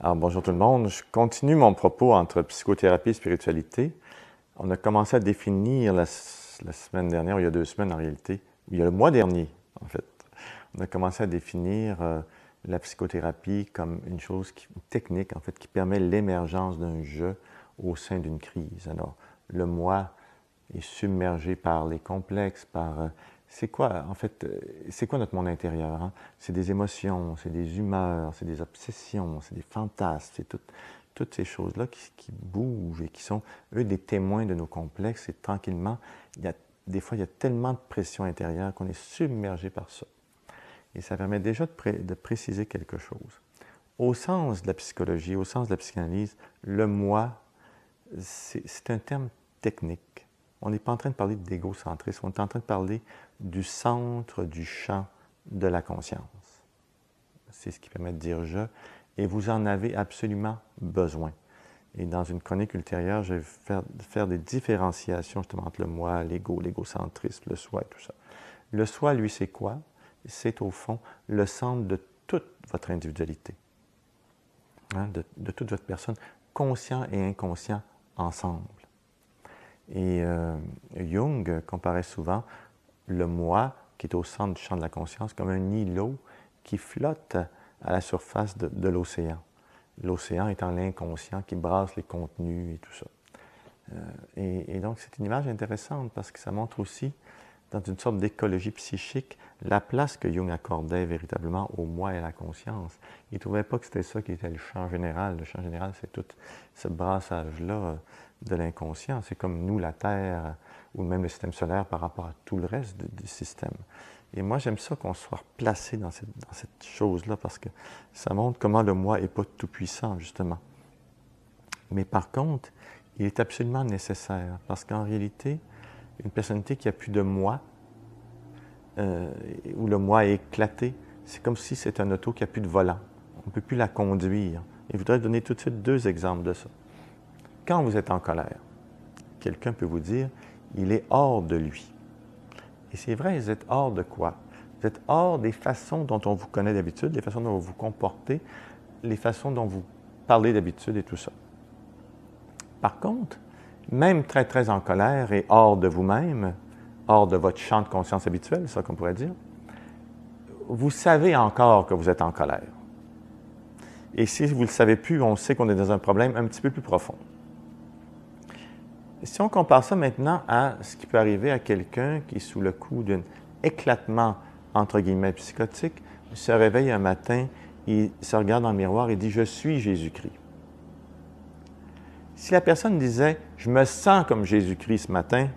Alors, bonjour tout le monde. Je continue mon propos entre psychothérapie et spiritualité. On a commencé à définir la semaine dernière, ou il y a 2 semaines en réalité, ou il y a le mois dernier en fait, on a commencé à définir la psychothérapie comme une chose, une technique en fait, qui permet l'émergence d'un je au sein d'une crise. Alors, le moi est submergé par les complexes, par... c'est quoi, en fait, c'est quoi notre monde intérieur? Hein? C'est des émotions, c'est des humeurs, c'est des obsessions, c'est des fantasmes, c'est toutes ces choses-là qui bougent et qui sont, eux, des témoins de nos complexes. Et tranquillement, des fois, il y a tellement de pression intérieure qu'on est submergé par ça. Et ça permet déjà de préciser quelque chose. Au sens de la psychologie, au sens de la psychanalyse, le moi, c'est un terme technique. On n'est pas en train de parler d'égocentrisme, on est en train de parler du centre du champ de la conscience. C'est ce qui permet de dire « je », et vous en avez absolument besoin. Et dans une chronique ultérieure, je vais faire des différenciations justement entre le moi, l'ego, l'égocentrisme, le soi et tout ça. Le soi, lui, c'est quoi? C'est au fond le centre de toute votre individualité, hein, de toute votre personne, conscient et inconscient ensemble. Et Jung comparait souvent le moi, qui est au centre du champ de la conscience, comme un îlot qui flotte à la surface de l'océan. L'océan étant l'inconscient qui brasse les contenus et tout ça. Et donc, c'est une image intéressante parce que ça montre aussi, dans une sorte d'écologie psychique, la place que Jung accordait véritablement au moi et à la conscience. Il ne trouvait pas que c'était ça qui était le champ général. Le champ général, c'est tout ce brassage-là de l'inconscient. C'est comme nous, la Terre, ou même le système solaire par rapport à tout le reste du système. Et moi, j'aime ça qu'on soit placé dans cette chose-là parce que ça montre comment le moi n'est pas tout-puissant, justement. Mais par contre, il est absolument nécessaire parce qu'en réalité, une personnalité qui n'a plus de moi, où le moi est éclaté, c'est comme si c'est un auto qui n'a plus de volant. On ne peut plus la conduire. Et je voudrais donner tout de suite 2 exemples de ça. Quand vous êtes en colère, quelqu'un peut vous dire, il est hors de lui. Et c'est vrai, vous êtes hors de quoi? Vous êtes hors des façons dont on vous connaît d'habitude, les façons dont vous vous comportez, les façons dont vous parlez d'habitude et tout ça. Par contre, même très, très en colère et hors de vous-même, hors de votre champ de conscience habituel, c'est ça qu'on pourrait dire, vous savez encore que vous êtes en colère. Et si vous ne le savez plus, on sait qu'on est dans un problème un petit peu plus profond. Si on compare ça maintenant à ce qui peut arriver à quelqu'un qui, sous le coup d'un éclatement, entre guillemets, psychotique, se réveille un matin, il se regarde dans le miroir et dit « Je suis Jésus-Christ ». Si la personne disait « Je me sens comme Jésus-Christ ce matin »,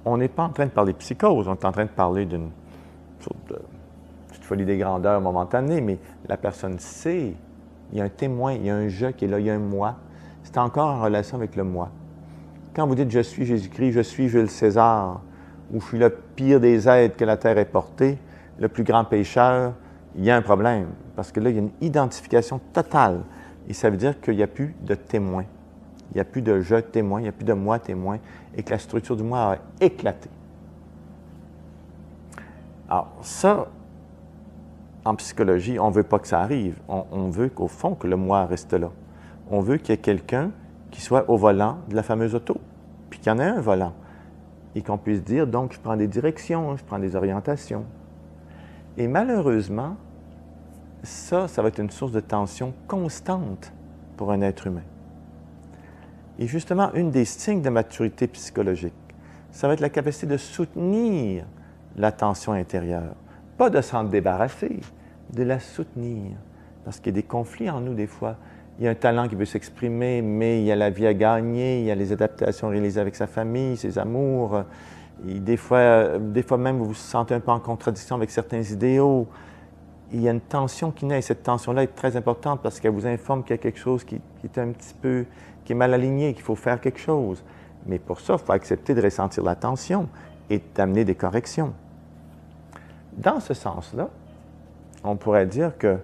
on n'est pas en train de parler de psychose, on est en train de parler d'une sorte de petite folie des grandeurs momentanée, mais la personne sait, il y a un témoin, il y a un « je » qui est là, il y a un « moi ». C'est encore en relation avec le « moi ». Quand vous dites « Je suis Jésus-Christ »,« Je suis Jules César » ou « Je suis le pire des êtres que la terre ait porté », le plus grand pécheur, il y a un problème. Parce que là, il y a une identification totale. Et ça veut dire qu'il n'y a plus de témoin. Il n'y a plus de « je témoin », il n'y a plus de « moi témoin » et que la structure du moi a éclaté. Alors ça, en psychologie, on ne veut pas que ça arrive. On veut qu'au fond, que le moi reste là. On veut qu'il y ait quelqu'un qui soit au volant de la fameuse auto, puis qu'il y en ait un volant, et qu'on puisse dire, donc, je prends des directions, je prends des orientations. Et malheureusement, ça va être une source de tension constante pour un être humain. Et justement, une des signes de maturité psychologique, ça va être la capacité de soutenir la tension intérieure. Pas de s'en débarrasser, de la soutenir. Parce qu'il y a des conflits en nous des fois. Il y a un talent qui veut s'exprimer, mais il y a la vie à gagner, il y a les adaptations réalisées avec sa famille, ses amours. Et des fois même, vous vous sentez un peu en contradiction avec certains idéaux. Il y a une tension qui naît, et cette tension-là est très importante parce qu'elle vous informe qu'il y a quelque chose qui est un petit peu, qui est mal aligné, qu'il faut faire quelque chose. Mais pour ça, il faut accepter de ressentir la tension et d'amener des corrections. Dans ce sens-là, on pourrait dire que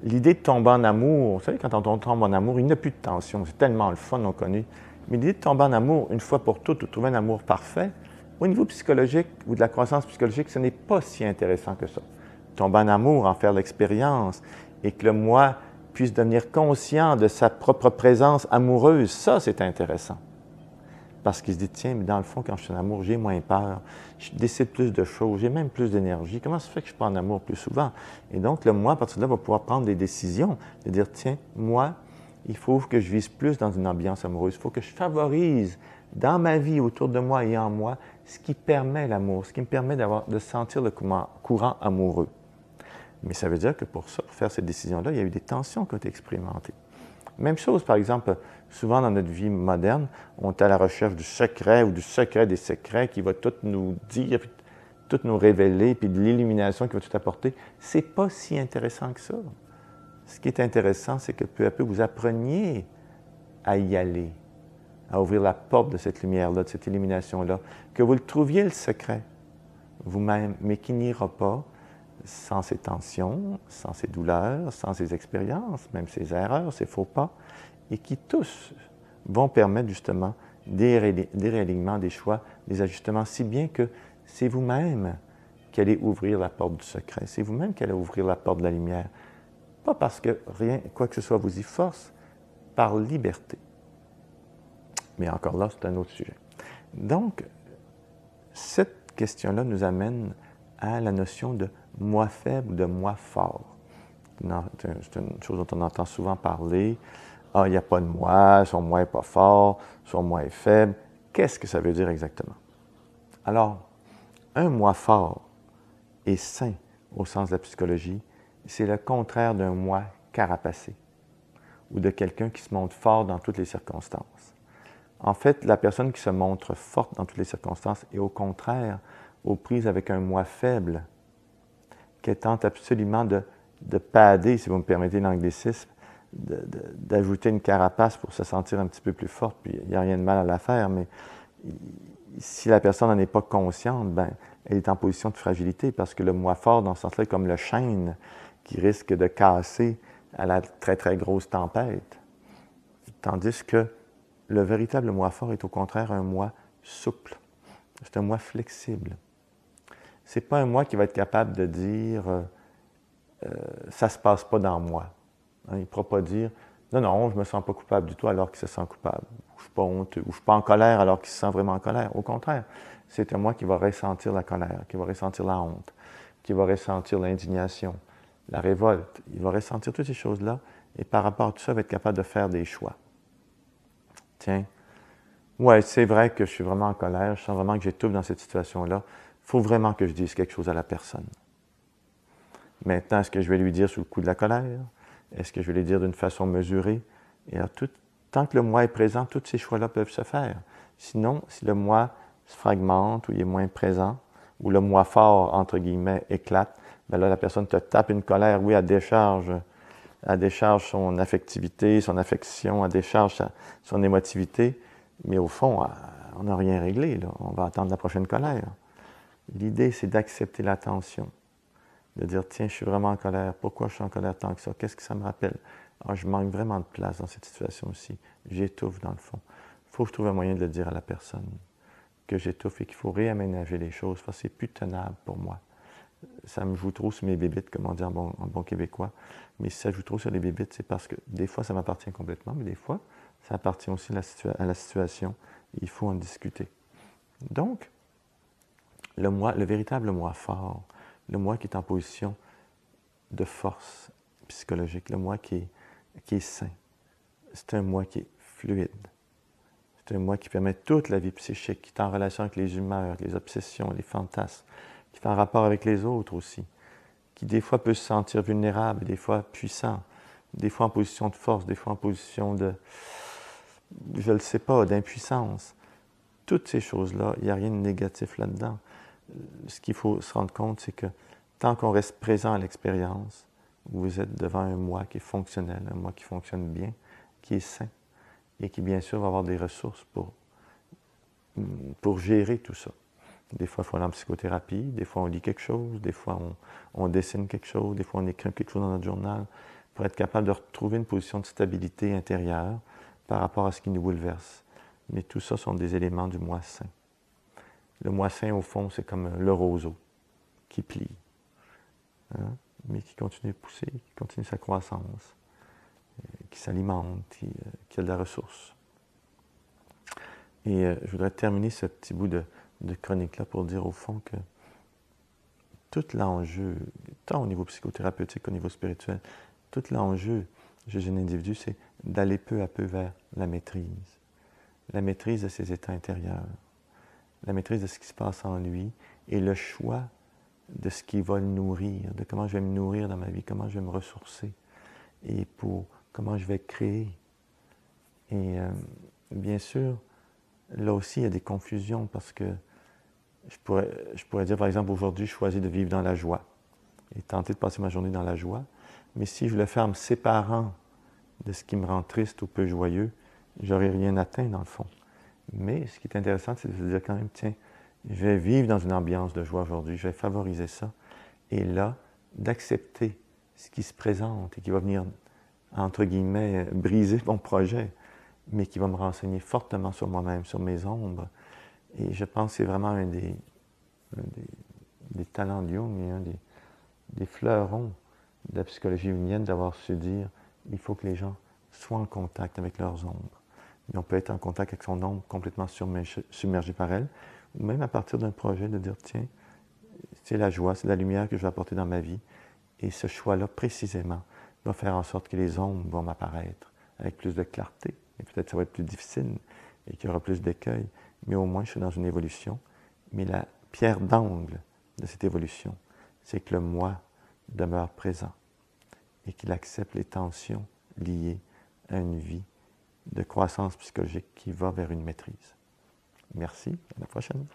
l'idée de tomber en amour, vous savez, quand on tombe en amour, il n'y a plus de tension, c'est tellement le fun, on connaît. Mais l'idée de tomber en amour, une fois pour toutes, de trouver un amour parfait, au niveau psychologique ou de la croissance psychologique, ce n'est pas si intéressant que ça. Tomber en amour, en faire l'expérience, et que le moi puisse devenir conscient de sa propre présence amoureuse. Ça, c'est intéressant. Parce qu'il se dit, tiens, mais dans le fond, quand je suis en amour, j'ai moins peur, je décide plus de choses, j'ai même plus d'énergie. Comment ça fait que je suis pas en amour plus souvent? Et donc, le moi, à partir de là, va pouvoir prendre des décisions, de dire, tiens, moi, il faut que je vise plus dans une ambiance amoureuse. Il faut que je favorise dans ma vie, autour de moi et en moi, ce qui permet l'amour, ce qui me permet de sentir le courant amoureux. Mais ça veut dire que pour ça, pour faire cette décision-là, il y a eu des tensions qui ont été expérimentées. Même chose, par exemple, souvent dans notre vie moderne, on est à la recherche du secret ou du secret des secrets qui va tout nous dire, tout nous révéler, puis de l'illumination qui va tout apporter. C'est pas si intéressant que ça. Ce qui est intéressant, c'est que peu à peu, vous appreniez à y aller, à ouvrir la porte de cette lumière-là, de cette illumination-là, que vous le trouviez le secret vous-même, mais qui n'ira pas sans ces tensions, sans ces douleurs, sans ces expériences, même ces erreurs, ces faux pas, et qui tous vont permettre justement des réalignements, des choix, des ajustements, si bien que c'est vous-même qui allez ouvrir la porte du secret, c'est vous-même qui allez ouvrir la porte de la lumière. Pas parce que rien, quoi que ce soit vous y force, par liberté. Mais encore là, c'est un autre sujet. Donc, cette question-là nous amène à la notion de moi faible ou de moi fort. C'est une chose dont on entend souvent parler. Ah, il n'y a pas de moi, son moi n'est pas fort, son moi est faible. Qu'est-ce que ça veut dire exactement? Alors, un moi fort et sain, au sens de la psychologie, c'est le contraire d'un moi carapacé ou de quelqu'un qui se montre fort dans toutes les circonstances. En fait, la personne qui se montre forte dans toutes les circonstances est au contraire aux prises avec un moi faible, qui tente absolument de padder, si vous me permettez l'anglicisme, d'ajouter une carapace pour se sentir un petit peu plus forte, puis il n'y a rien de mal à la faire, mais si la personne n'en est pas consciente, ben, elle est en position de fragilité, parce que le moi fort, dans ce sens-là, est comme le chêne qui risque de casser à la très, très grosse tempête. Tandis que le véritable moi fort est au contraire un moi souple. C'est un moi flexible. C'est pas un moi qui va être capable de dire ça se passe pas dans moi. Hein, il ne pourra pas dire non, non, je me sens pas coupable du tout alors qu'il se sent coupable. Ou je suis pas honteux, ou je suis pas en colère alors qu'il se sent vraiment en colère. Au contraire, c'est un moi qui va ressentir la colère, qui va ressentir la honte, qui va ressentir l'indignation, la révolte. Il va ressentir toutes ces choses-là et par rapport à tout ça, il va être capable de faire des choix. Tiens, ouais, c'est vrai que je suis vraiment en colère, je sens vraiment que j'étouffe dans cette situation-là. Il faut vraiment que je dise quelque chose à la personne. Maintenant, est-ce que je vais lui dire sous le coup de la colère? Est-ce que je vais lui dire d'une façon mesurée? Et alors, tant que le moi est présent, tous ces choix-là peuvent se faire. Sinon, si le moi se fragmente ou il est moins présent, ou le moi fort, entre guillemets, éclate, bien là, la personne te tape une colère, oui, elle décharge son affectivité, son affection, elle décharge son émotivité, mais au fond, on n'a rien réglé, là. On va attendre la prochaine colère. L'idée, c'est d'accepter la tension, de dire, tiens, je suis vraiment en colère, pourquoi je suis en colère tant que ça, qu'est-ce que ça me rappelle? Ah, je manque vraiment de place dans cette situation aussi, j'étouffe dans le fond. Il faut que je trouve un moyen de le dire à la personne, que j'étouffe et qu'il faut réaménager les choses, parce que c'est plus tenable pour moi. Ça me joue trop sur mes bébites, comme on dit en bon québécois. Mais si ça joue trop sur les bébites, c'est parce que des fois, ça m'appartient complètement, mais des fois, ça appartient aussi à la situation. Il faut en discuter. Donc, le véritable moi fort, le moi qui est en position de force psychologique, le moi qui est sain, c'est un moi qui est fluide. C'est un moi qui permet toute la vie psychique, qui est en relation avec les humeurs, les obsessions, les fantasmes, qui est en rapport avec les autres aussi, qui des fois peut se sentir vulnérable, des fois puissant, des fois en position de force, des fois en position de, je ne le sais pas, d'impuissance. Toutes ces choses-là, il n'y a rien de négatif là-dedans. Ce qu'il faut se rendre compte, c'est que tant qu'on reste présent à l'expérience, vous êtes devant un moi qui est fonctionnel, un moi qui fonctionne bien, qui est sain, et qui, bien sûr, va avoir des ressources pour gérer tout ça. Des fois, il faut aller en psychothérapie, des fois, on lit quelque chose, des fois, on dessine quelque chose, des fois, on écrit quelque chose dans notre journal pour être capable de retrouver une position de stabilité intérieure par rapport à ce qui nous bouleverse. Mais tout ça sont des éléments du moi sain. Le moi sain, au fond, c'est comme le roseau qui plie, hein, mais qui continue de pousser, qui continue sa croissance. qui s'alimente, qui a de la ressource. Et je voudrais terminer ce petit bout de chronique-là pour dire au fond que tout l'enjeu, tant au niveau psychothérapeutique qu'au niveau spirituel, tout l'enjeu chez un individu, c'est d'aller peu à peu vers la maîtrise de ses états intérieurs, la maîtrise de ce qui se passe en lui et le choix de ce qui va le nourrir, de comment je vais me nourrir dans ma vie, comment je vais me ressourcer et comment je vais créer. Et bien sûr, là aussi, il y a des confusions parce que je pourrais dire, par exemple, aujourd'hui, je choisis de vivre dans la joie et tenter de passer ma journée dans la joie. Mais si je le fais en me séparant de ce qui me rend triste ou peu joyeux, je n'aurai rien atteint dans le fond. Mais ce qui est intéressant, c'est de se dire quand même, tiens, je vais vivre dans une ambiance de joie aujourd'hui, je vais favoriser ça. Et là, d'accepter ce qui se présente et qui va venir, entre guillemets, briser mon projet, mais qui va me renseigner fortement sur moi-même, sur mes ombres. Et je pense que c'est vraiment un des talents de Jung et un des fleurons de la psychologie jungienne d'avoir su dire il faut que les gens soient en contact avec leurs ombres. Mais on peut être en contact avec son ombre complètement submergé par elle, ou même à partir d'un projet de dire tiens, c'est la joie, c'est la lumière que je vais apporter dans ma vie. Et ce choix-là, précisément, va faire en sorte que les ombres vont m'apparaître avec plus de clarté. Et peut-être que ça va être plus difficile et qu'il y aura plus d'écueils, mais au moins je suis dans une évolution. Mais la pierre d'angle de cette évolution, c'est que le moi demeure présent et qu'il accepte les tensions liées à une vie de croissance psychologique qui va vers une maîtrise. Merci, à la prochaine.